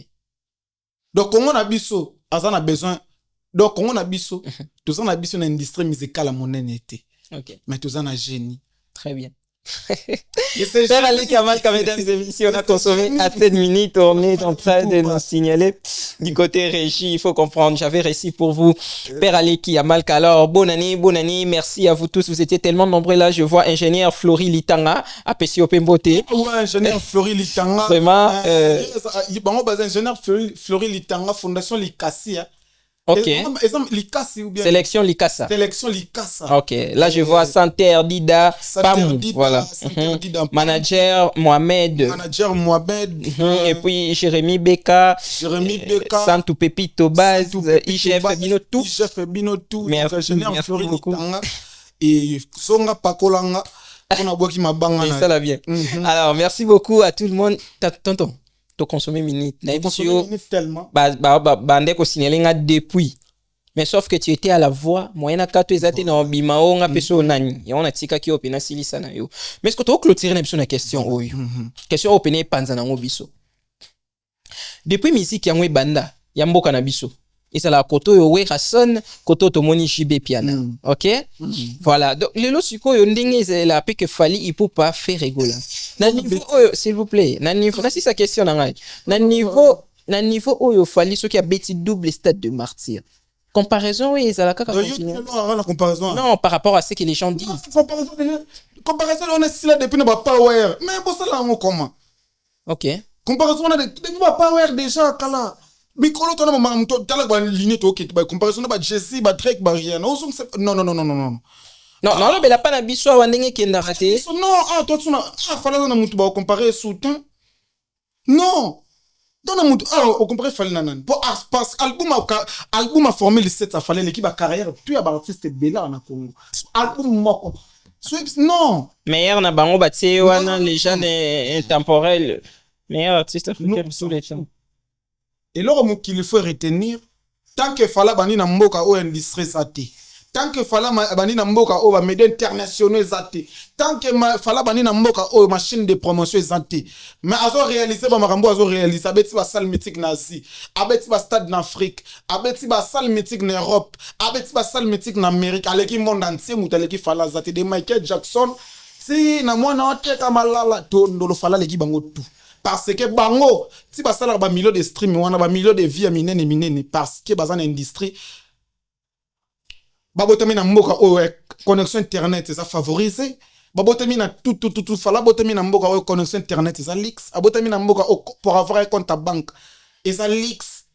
donc on a biso azana besoin. Donc, on a biso, tout ça, on a biso une industrie musicale à mon été. Ok. Mais tout ça, on a génie. Très bien. Père Ali Kamal, mesdames et messieurs, on a consommé à 7 minutes. On est en train de nous signaler du côté régie. Il faut comprendre. J'avais réussi pour vous. Père Ali Kamal, alors, bonne année. Merci à vous tous. Vous étiez tellement nombreux là. Je vois ingénieur Flori Litanga, à PCOP Mbote. Ouais, ingénieur Flori Litanga. Vraiment. Ingénieur Flori Litanga, Fondation Likassi. Ok. Likassi ou bien Sélection Likassa. Sélection Likassa. Ok. Là, je vois Santer Dida. Pam. Voilà. Manager Mohamed. Et puis Jérémy Beka. Santou Pepito Baz. IGF Binotou. Merci beaucoup. Et Songa Pakolanga. On a boki ma banga. Ça la vient. Alors, merci beaucoup à tout le monde. Tonton. Consommer minute tellement bande ko signaler depuis mais sauf que tu étais à la voix moyenne ka to ezate na bimao nga peso nani ya on a tika ki opena silisa na yo mais ce que to clôturer na biso na question oyo question opena panza na ngo biso depuis musique yango banda ya mboka na biso ezala koto yo we rason koto to moni jibe piana OK voilà donc lelo sikoyo ndenge ezela pe que fali il peut pas faire rigoler na niveau s'il vous plaît na niveau c'est sa question na ngai na niveau oyo fali ce qui a bêti double stade de martyr comparaison oui ezala kaka comparaison non par rapport à ce que les gens disent comparaison on est si là depuis na power mais bon ça là comment OK comparaison on a depuis power déjà kala Mikolo tona mama tala ba ligne to ok ba comparaison ba Jesse ba Drake ba Rihanna non non mais la pas na biso wa ndenge kenda raté non toi tu na fala na mutu ba comparer soutin non dans mutu on comparer fala nanani pour parce album a formé le 7 ça fallait l'équipe à carrière tu as ba artiste bela na Congo album moko non meilleur na bango batie wana les gens intemporels meilleur artiste africain de tous les temps. Et là, qu'il faut retenir, tant que fallait bani na mboka ou industrie sati, tant que fala bani na mboka o ba médias internationaux ezate tant que fala bani na mboka o machine de promotion ezate mais azo réaliser ba makambo azo réaliser abeti ba salle mythique na Asie abeti ba stade na Afrique abeti ba salle mythique na Europe abeti ba salle mythique na Amérique aleki monde entier mutaleki fala zate de Michael Jackson si na mwana oteka malala to ndolo fala leki bango tout parce que bango si ba sala ba millions de stream wana ba millions de vues minene parce que bazana industrie babotami na mboka o connexion internet ça favorisé babotami na tout fala botami na mboka o connexion internet ça leaks abotami na mboka o pour avoir un compte à banque et ça leaks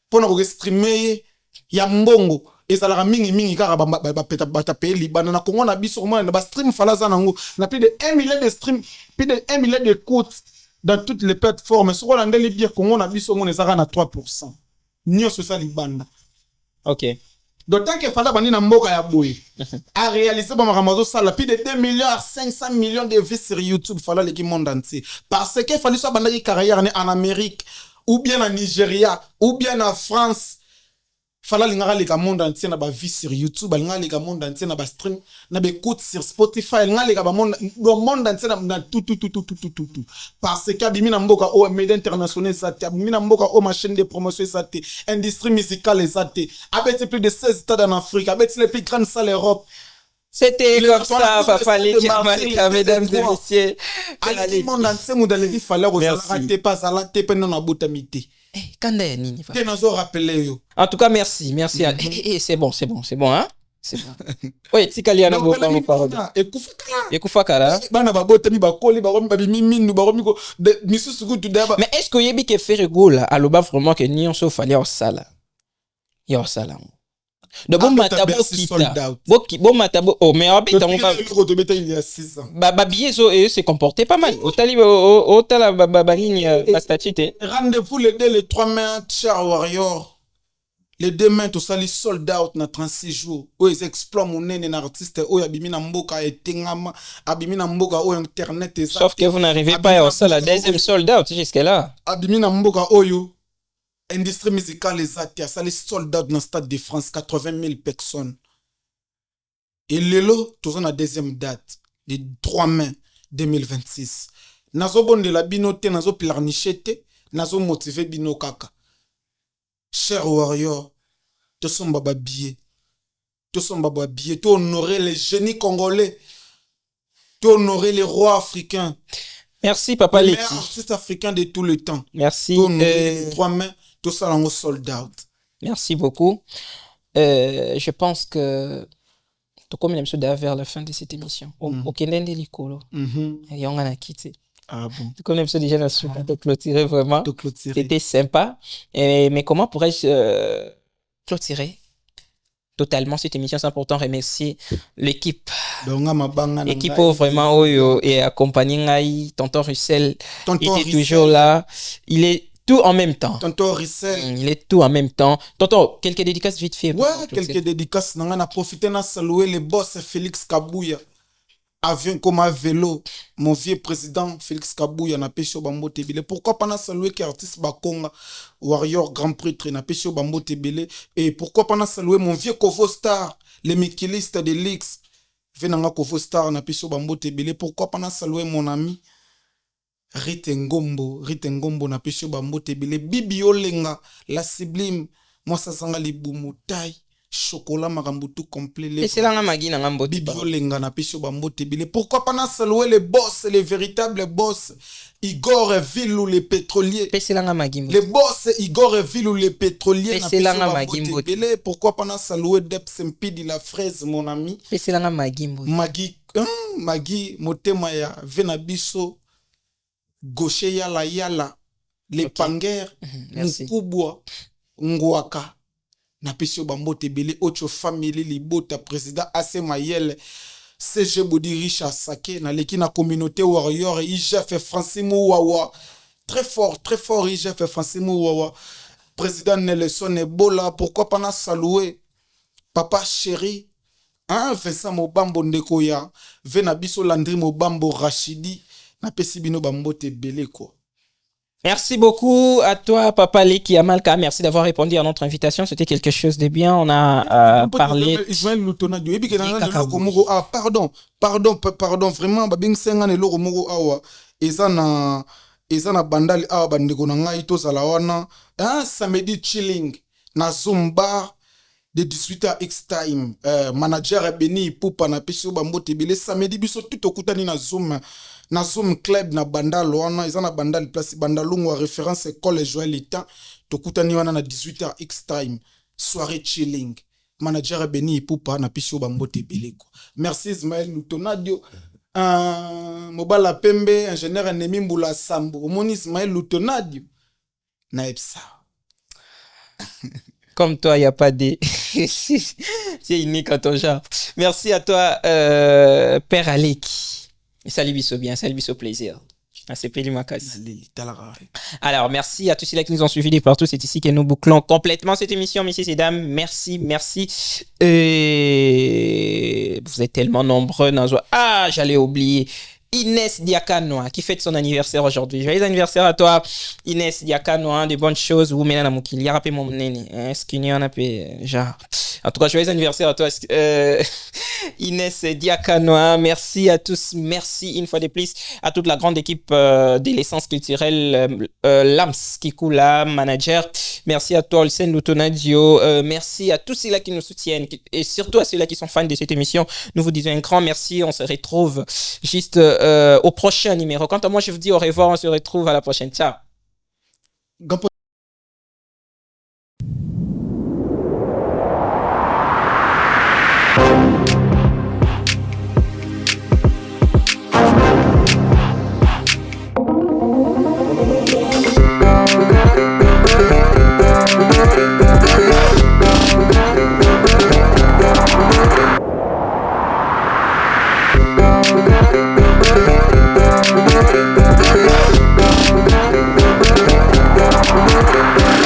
pour na streamer ya mbongo et ça la mingi kaka ba peta bata pe libana na Congo na biso mo na ba stream fala za nango na plus de 1 million de stream plus de 1 million d'écoutes dans toutes les plateformes sur la ndeli bien Congo na biso mo ezaka na 3% nyoso ça libanda. OK. D'autant que fala bani na mboka ya boye a réalisé ba makambo ça la plus de 2 millions à 500 millions de vues sur YouTube fala le monde entier parce que fali so bandaki carrière en Amérique ou bien en Nigeria ou bien en France fala lingara le monde entier na ba vie sur YouTube lingara le monde entier na ba stream na ba écoute sur Spotify lingara le monde le monde entier na tout parce que abimi na mboka o médias internationaux ça abimi na mboka o machine de promotion ça industrie musicale ça abeti plus de 16 stades en Afrique abeti les plus grandes salles Europe. C'était comme ça, papa Malika, mesdames et messieurs. Allez, monde entier nous d'aller fallait rater pas ça la tepe non abotamité. Kanda ya nini fa? Tenazo rappeler yo. En tout cas, merci. C'est bon, hein? C'est bon. Oui, tikali ana bo pamo parole. Ekufa kala. Bana babotami bakoli baromi babimi mindu baromi ko misusu kutu daba. Mais est-ce que yebi ke faire gola aloba vraiment que ni on so fallait au sala. Ya au sala. De bon matabo kita. Bon matabo oh mais abita mon ba. Il y a 6 ans. Ba biezo et se comportait pas mal. Au tala babarine la statue. Rendez-vous les 2 les 3 mains cher warrior. Les 2 mains tout ça les sold out na 36 jours. O ils exploit mon nene na artiste o abimi na mboka etengama abimi na mboka o internet et ça. Sauf que vous n'arrivez pas à ça la deuxième sold out jusque là. Abimi na mboka oyo industrie musicale ezati ça les sold out dans stade de France 80 000 personnes. Et lelo tout ça na deuxième date le 3 mai 2026. Nazo bonde la binote nazo planchete nazo motiver bino kaka. Cher warrior, te sont baba billet. Te sont baba billet. Tu honorer les génies congolais. Tu honorer les rois africains. Merci papa les Leti. Les artistes africains de tout le temps. Merci. Tu honorer les 3 mains. Tout ça dans sold out. Merci beaucoup. Je pense que comme il me vers la fin de cette émission. Au Kenden de l'Ikolo. Et on a quitté. Ah bon. Comme même ça déjà la suite de clôturer vraiment. C'était sympa. Mais comment pourrais-je clôturer totalement cette émission? C'est important remercier l'équipe. L'équipe vraiment Oyo et accompagné Tonton Russell. Il était toujours là. Il est tout en même temps. Tonton Russell. Il est tout en même temps. Tonton, quelques dédicaces vite fait. Ouais, quelques dédicaces. On a profité de saluer le boss Félix Kabouya. Avion comme un vélo, mon vieux président Félix Kabouya n'a pêché au Bambo Tébélé. Pourquoi pas saluer qu'artiste Bakonga, Warrior Grand Prêtre n'a pêché au Bambo Tébélé. Et pourquoi pas saluer mon vieux Kovo Star, les méquilistes de l'X. Venanga Kovo Star n'a pêché au Bambo Tébélé. Pourquoi pas saluer mon ami Ritengombo n'a pêché au Bambo Tébélé. Bibi Olenga, la sublime, moi ça sanga les boumoutai. Chocolat marambo tout complet et c'est là magi na ngambo Bibio lenga na pisho bambo tebele. Pourquoi pas na saluer les boss, les véritables boss Igor Villou les pétroliers. C'est là magi les boss Igor Villou les pétroliers na pisho bambo tebele. Pourquoi pas na saluer Deps Mpidi la fraise mon ami. C'est là magi Magi motema ya vena biso gauche yala les panger mukubwa ngwaka na pesio bambo tebele ocho family libota président AC Mayele CG Bodi Richard Sake na leki na communauté warrior IGF Francis Mouawa très fort IGF Francis Mouawa président Nelson Ebola. Pourquoi pas na saluer papa chéri hein Vincent Mobambo ndeko ya vena biso Landry Mobambo Rachidi na pesi bino bambo tebele quoi. Merci beaucoup à toi, Papa Leki Amalka. Merci d'avoir répondu à notre invitation. C'était quelque chose de bien. On a parlé. Ismaël Lutona Dio. Ah, pardon. Vraiment, babing senga ne loko moko awa. Ezana bandali awa bandeko na ngai tozala wana. Samedi chilling. Na Zumba de 18h X time. Manager Beni Poupa na peso bambote bele. Samedi biso tout okutani na Zoom. Na Zoom Club na bandal wana. Ezana bandali place bandalungu wa référence école Joël Lita. Tokutani wana na 18h X time. Soirée chilling. Manager Beni Poupa na peso bambote bele. Merci Ismaël Lutonadio. Mobala Pembe, ingénieur ennemi Mboula Sambo. Omoni Ismaël Lutonadio. Naepsa. Comme toi, il n'y a pas de... C'est unique à ton genre. Merci à toi, Père Aleki. Salut Bisso bien, salut Bisso plaisir. C'est Péli Makasi. Alors, merci à tous ceux qui nous ont suivis de partout. C'est ici que nous bouclons complètement cette émission, messieurs et dames. Merci. Vous êtes tellement nombreux. Ah, j'allais oublier. Inès Diakanoa qui fête son anniversaire aujourd'hui. Joyeux anniversaire à toi, Inès Diakanoa. De bonnes choses. Vous menez la moukili. Rappelez mon nene. Est-ce qu'il y en a genre. En tout cas, joyeux anniversaire à toi, Inès Diakanoa. Merci à tous. Merci une fois de plus à toute la grande équipe de l'essence culturelle, Lams Kikula, manager. Merci à toi, Olsen Lutonadio. Merci à tous ceux-là qui nous soutiennent et surtout à ceux-là qui sont fans de cette émission. Nous vous disons un grand merci. On se retrouve juste au prochain numéro. Quant à moi, je vous dis au revoir. On se retrouve à la prochaine. Ciao.